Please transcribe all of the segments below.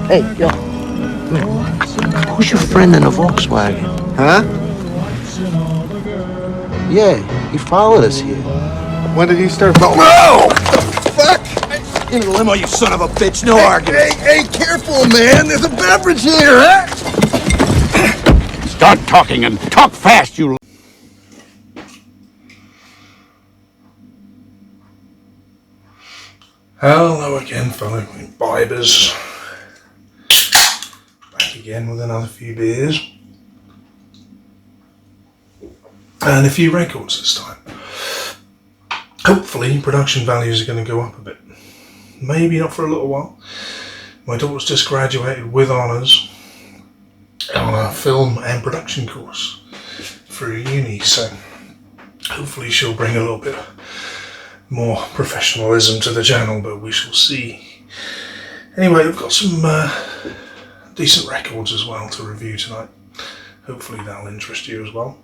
Hey, yo. Come here. Who's your friend in the Volkswagen? Huh? Yeah, he followed us here. When did he start? No! Fuck! Get in the limo, you son of a bitch. No argument. Hey, careful, man. There's a beverage here, huh? Start talking and talk fast, you... Hello again, fellow imbibers. Back again with another few beers. And a few records this time. Hopefully production values are going to go up a bit. Maybe not for a little while. My daughter's just graduated with honours on a film and production course through uni, so hopefully she'll bring a little bit more professionalism to the channel, but we shall see. Anyway, I've got some decent records as well to review tonight. Hopefully that'll interest you as well.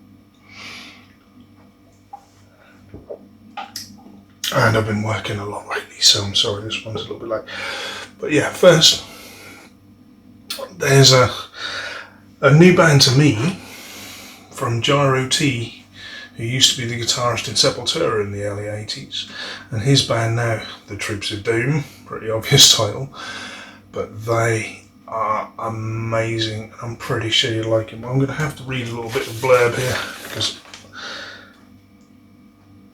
And I've been working a lot lately, so I'm sorry this one's a little bit late. But yeah, first, there's a new band to me from Gyro T, who used to be the guitarist in Sepultura in the early 80s, and his band now, The Troops of Doom, pretty obvious title, but they are amazing. I'm pretty sure you like them. I'm going to have to read a little bit of blurb here, because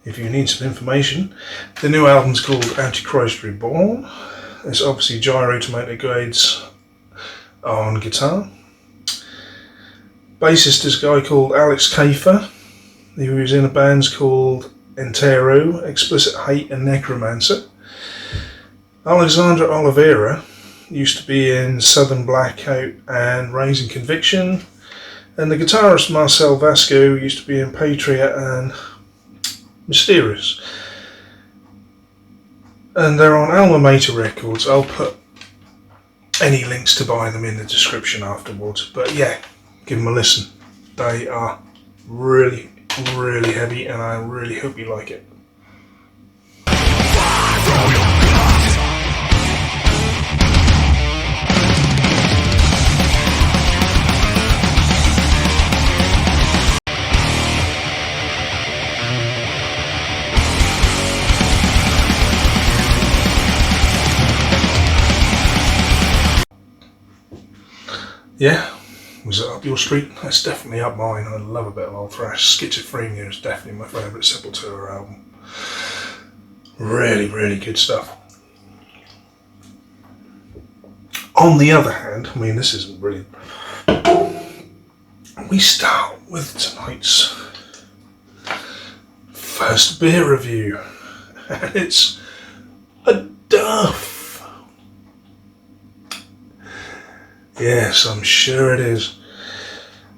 if you need some information, the new album's called Antichrist Reborn. There's obviously Gyro Tomato Grades on guitar. Bassist is a guy called Alex Kafer. He was in a bands called Entero, Explicit Hate and Necromancer. Alexandra Oliveira used to be in Southern Blackout and Raising Conviction. And the guitarist Marcel Vasco used to be in Patriot and Mysterious. And they're on Almer Records. I'll put any links to buy them in the description afterwards. But yeah, give them a listen. They are really, really heavy, and I really hope you like it. Yeah, was it up your street? That's definitely up mine. I love a bit of old thrash. Schizophrenia is definitely my favourite Sepultura album. Really, really good stuff. On the other hand, I mean, this isn't brilliant. We start with tonight's first beer review, and it's a Duff. Yes, I'm sure it is.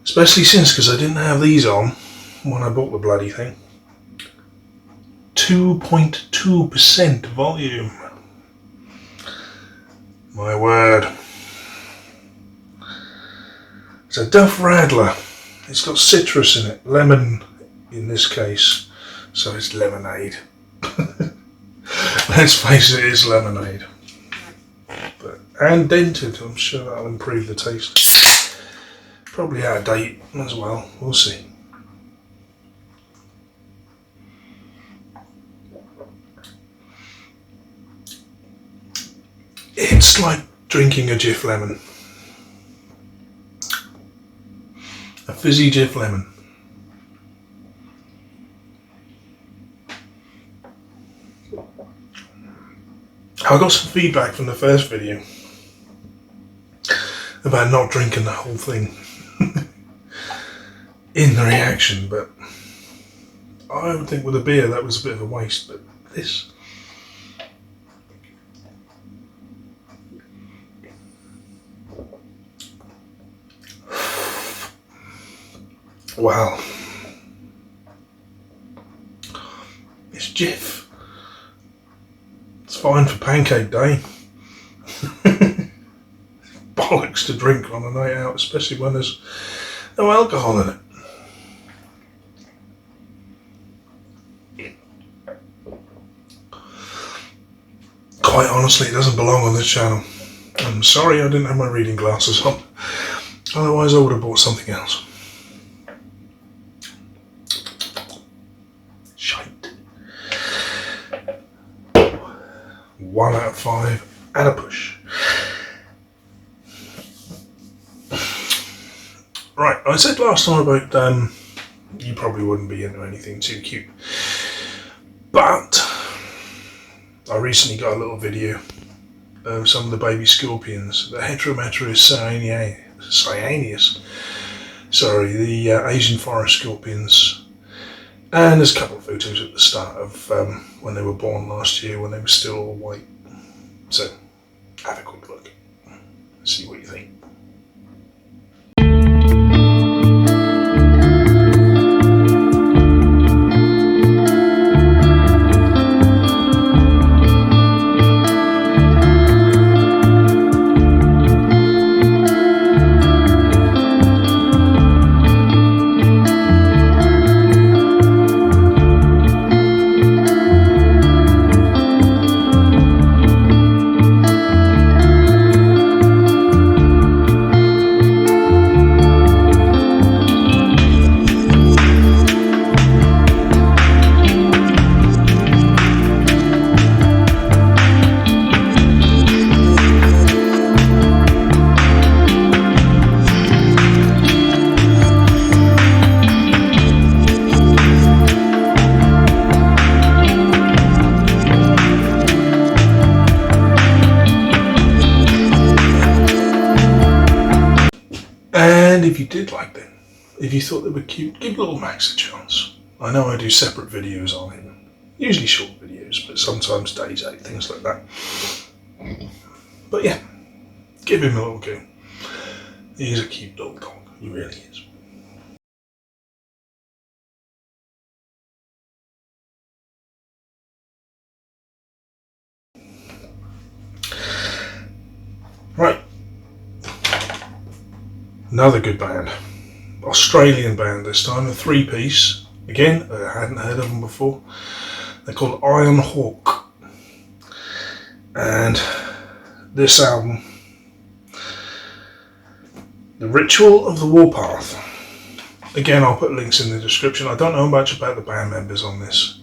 Especially since, because I didn't have these on when I bought the bloody thing. 2.2% volume. My word. It's a Duff Radler. It's got citrus in it. Lemon in this case. So it's lemonade. Let's face it, it's lemonade. And dented, I'm sure that'll improve the taste. Probably out of date as well, we'll see. It's like drinking a Jif lemon. A fizzy Jif lemon. I got some feedback from the first video about not drinking the whole thing in the reaction, but I would think with a beer that was a bit of a waste, but this, wow, it's Jif. It's fine for pancake day. Bollocks to drink on a night out, especially when there's no alcohol in it. Quite honestly, it doesn't belong on this channel. I'm sorry I didn't have my reading glasses on. Otherwise I would have bought something else. Shite. 1 out of 5 and a push. Right, I said last time about you probably wouldn't be into anything too cute. But I recently got a little video of some of the baby scorpions, the Heterometrus cyaneus. Sorry, the Asian forest scorpions. And there's a couple of photos at the start of when they were born last year, when they were still all white. So, have a quick look. See what you think. And if you did like them, if you thought they were cute, give Little Max a chance. I know I do separate videos on him, usually short videos, but sometimes days out, things like that. But yeah, give him a little go. He's a cute little dog, he really is. Right. Another good band. Australian band this time, a 3-piece. Again, I hadn't heard of them before. They're called Ironhawk. And this album, The Ritual of the Warpath. Again, I'll put links in the description. I don't know much about the band members on this,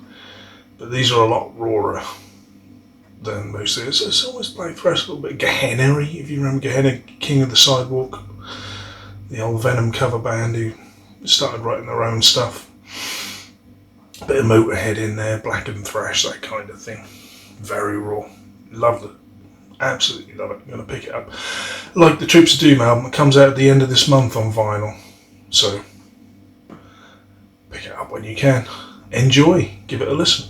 but these are a lot rawer than most of this. It's almost like fresh, a little bit Gehennah-y, if you remember Gehennah, King of the Sidewalk. The old Venom cover band who started writing their own stuff. Bit of Motorhead in there, Black and Thrash, that kind of thing. Very raw. Love it. Absolutely love it. I'm going to pick it up. Like the Troops of Doom album, it comes out at the end of this month on vinyl. So, pick it up when you can. Enjoy. Give it a listen.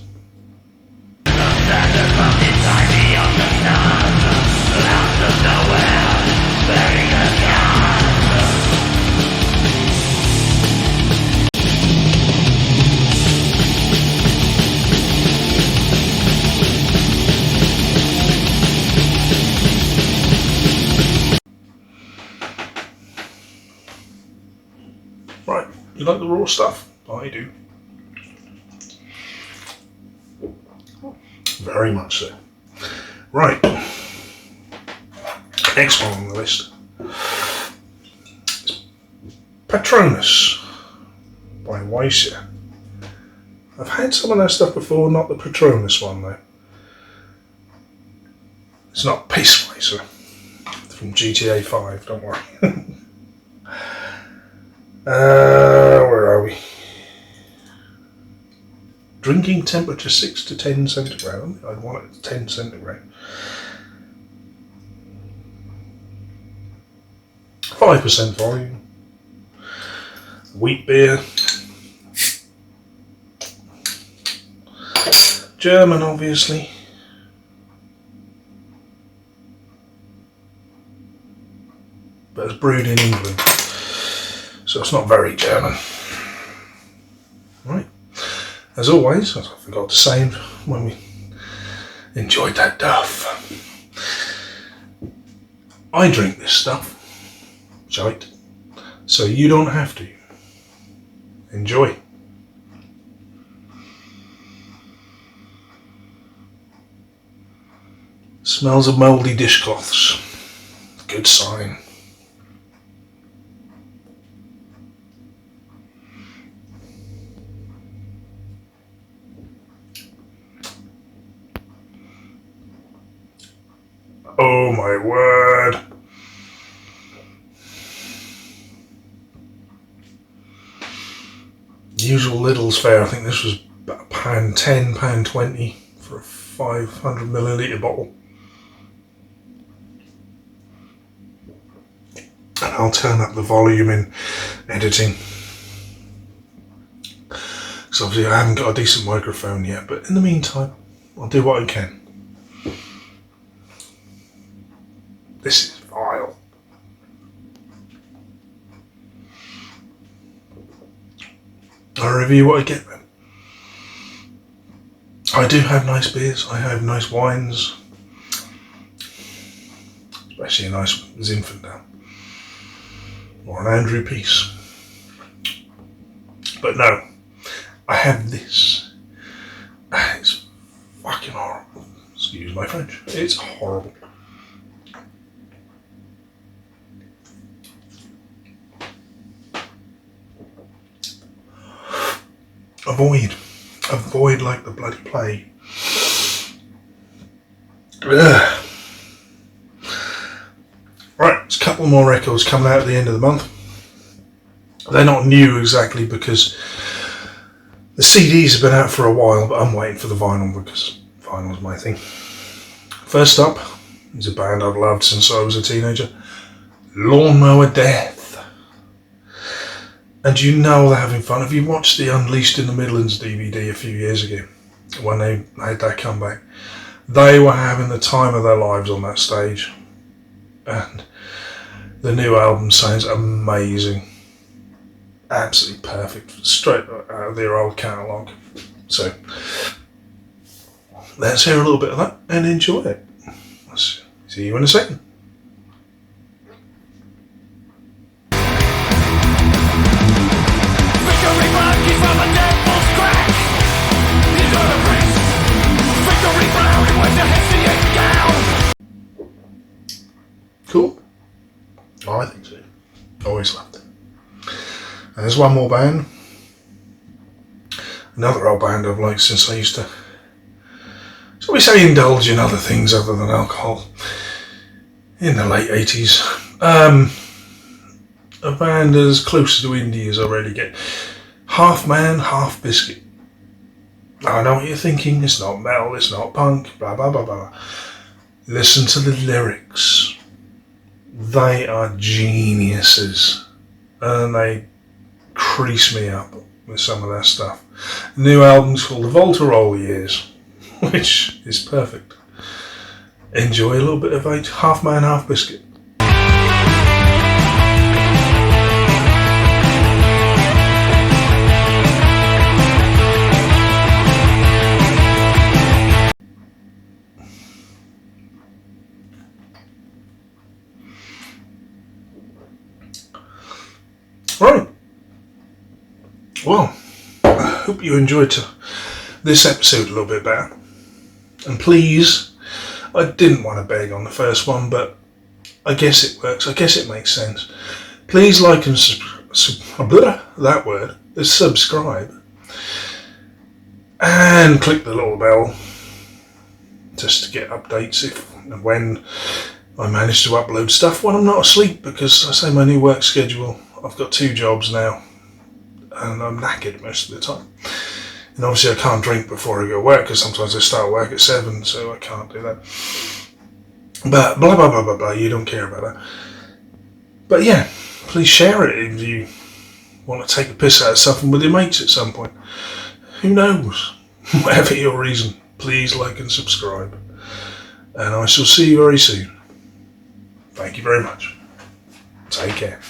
Right, you like the raw stuff? I do. Very much so. Right, next one on the list. Patronus by Weisser. I've had some of that stuff before, not the Patronus one though. It's not Peace Weisser from GTA 5, don't worry. Where are we? Drinking temperature 6 to 10 centigrade. I'd want it at 10 centigrade. 5% volume. Wheat beer. German, obviously. But it's brewed in England. So it's not very German. Right. As always, as I forgot to say when we enjoyed that Duff, I drink this stuff, shite, so you don't have to. Enjoy. Smells of mouldy dishcloths. good sign. Oh my word. Usual Lidl's fare, I think this was about £1.10, £1.20 for a 500ml bottle. And I'll turn up the volume in editing. Because obviously I haven't got a decent microphone yet, but in the meantime, I'll do what I can. This is vile. I review what I get then. I do have nice beers, I have nice wines. Especially a nice Zinfandel. Or an Andrew Peace. But no, I have this. And it's fucking horrible. Excuse my French. It's horrible. Avoid like the bloody plague. Ugh. Right, there's a couple more records coming out at the end of the month. They're not new exactly because the CDs have been out for a while, but I'm waiting for the vinyl because vinyl's my thing. First up is a band I've loved since I was a teenager, Lawnmower Deth. And you know they're having fun. Have you watched the Unleashed in the Midlands DVD a few years ago when they had that comeback? They were having the time of their lives on that stage. And the new album sounds amazing. Absolutely perfect. Straight out of their old catalogue. So, let's hear a little bit of that and enjoy it. See you in a second. Cool. Oh, I think so. Always loved it. And there's one more band. Another old band I've liked since I used to, shall we say, indulge in other things other than alcohol. In the late 80s. A band as close to indie as I really get. Half man, half Biscuit. I know what you're thinking. It's not metal, it's not punk, blah, blah, blah, blah. Listen to the lyrics. They are geniuses, and they crease me up with some of their stuff. The new album's called The Voltarol Years, which is perfect. Enjoy a little bit of half man, half Biscuit. Right. Well, I hope you enjoyed this episode a little bit better. And please, I didn't want to beg on the first one, but I guess it works. I guess it makes sense. Please like and subscribe. And click the little bell just to get updates if and when I manage to upload stuff when I'm not asleep, because I say my new work schedule, I've got 2 jobs now and I'm knackered most of the time. And obviously I can't drink before I go to work because sometimes I start work at 7, so I can't do that. But blah blah blah blah blah, you don't care about that. But yeah, please share it if you want to take a piss out of something with your mates at some point. Who knows? Whatever your reason, please like and subscribe. And I shall see you very soon. Thank you very much. Take care.